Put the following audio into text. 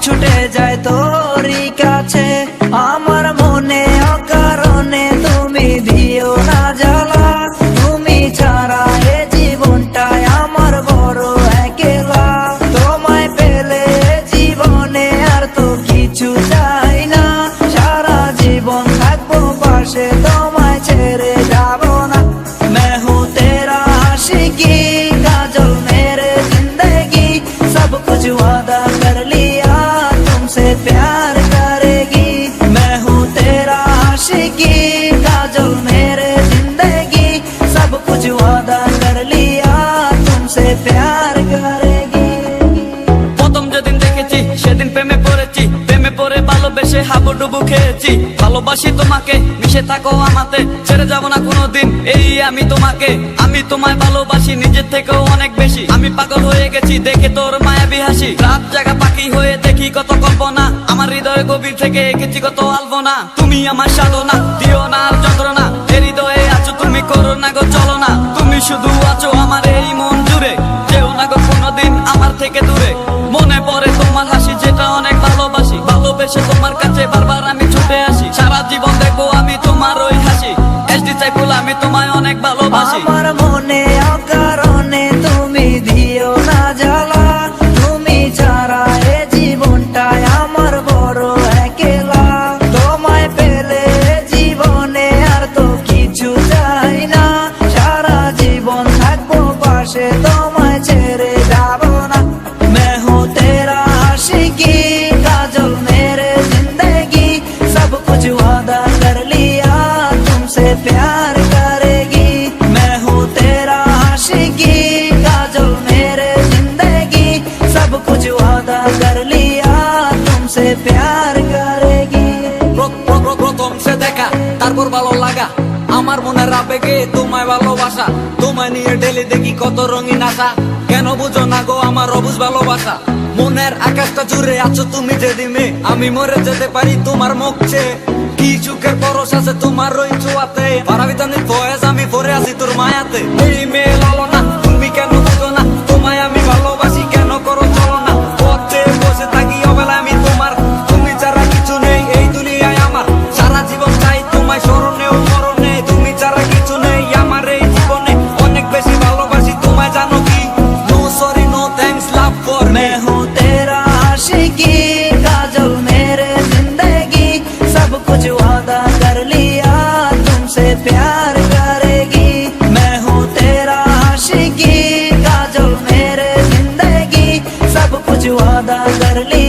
ছুটে যায় তোরই কাছে। আমার মনে অকারণে তুমি দিও না জ্বালা, তুমি ছাড়া এ জীবনটাই আমার বড় একলা। তোমায় পেলে জীবনে আর তো কিছু চাই না, সারা জীবন থাকবো পাশে, তোমায় ছেড়ে যাব না। मैं हूँ तेरा आशिकी काजल मेरे जिंदगी, सब कुछ वादा कर लिया तुमसे प्यार करेगी। मैं हूँ तेरा आशिकी काजल मेरे जिंदगी, सब कुछ वादा कर लिया तुमसे प्यार करेगी। প্রথম যেদিন দেখেছি সেদিন প্রেমে পড়েছি, প্রেমে পড়ে ভালোবেসে হাবুডুবু খেয়েছি। ভালোবাসি তোমাকে, মিশে থাকো আমাতে, ছেড়ে যাব না কোনোদিন এই আমি তোমাকে। আমি তোমায় ভালোবাসি নিজের থেকেও অনেক বেশি, আমি পাগল হয়ে গেছি দেখে তোর মায়াবী হাসি। রাত জাগা পাখি হয়ে দেখি কত কল্পনা, আমার হৃদয় গভীর থেকে এঁকেছি কত আলপনা। তুমি আমার সাধনা, দিও না আর যন্ত্রণা, এ হৃদয়ে আছো তুমি, করো না গো চলো না। তুমি শুধু আছো আমার এই মন জুড়ে, যেও না গো কোনোদিন আমার থেকে দূরে। মনে পড়ে তোমার হাসি যেটা অনেক ভালোবাসি, ভালোবেসে তোমার কাছে বারবার আমি ছুটে আসি। সারা জীবন দেখবো আমি তোমার ওই হাসি, এসডি চাইফুল আমি তোমায় অনেক ভালোবাসি। আমার মনে অকারণে তুমি দিও না জ্বালা, তুমি ছাড়া এ জীবনটাই আমার বড় একলা। তোমায় পেলে জীবনে আর তো কিছু চাই না, সারা জীবন থাকবো পাশে, তোমায় ছেড়ে যাব না। मैं हूँ तेरा आशिकी काजल मेरे जिंदगी, सब कुछ वादा कर लिया तुमसे प्यार करेगी। मैं हूँ तेरा आशिकी काजल मेरे जिंदगी, सब कुछ वादा कर लिया तुमसे प्यार करेगी। প্রথম সে দেখা তারপর ভালো লাগা, আমার মনের আবেগে তোমায় ভালোবাসা। তোমায় নিয়ে ডেলি দেখি কত রঙিন আশা, কেন বুঝো না গো আমার অবুঝ ভালোবাসা। মনের আকাশটা জুড়ে আছো তুমি যেদিনে, আমি মরে যেতে পারি তোমার মুখ চেয়ে। কি সুখের পরশ আছে তোমার ওই ছোঁয়াতে, পারাবিতানির ফয়েজ আমি পরে আছি তোর মায়াতে। এই মেয়ে লালো না, তুমি কেন বুঝো না, তোমায় আমি ভালোবাসি কেন করো চলো না। পথে বসে থাকি অবেলা আমি তোমার, তুমি ছাড়া কিছু নেই এই দুনিয়ায় আমার। সারা জীবন চাই তোমায় স্মরণে ও মরণে, তুমি ছাড়া কিছু নেই আমার এই জীবনে। অনেক বেশি ভালোবাসি তোমায় জানো কি, no sorry no thanks love for me. मैं हूँ तेरा आशिकी काजल मेरे जिंदगी, सब कुछ वादा कर लिया तुमसे प्यार करेगी। मैं हूँ तेरा आशिकी काजल मेरे जिंदगी, सब कुछ वादा कर लिया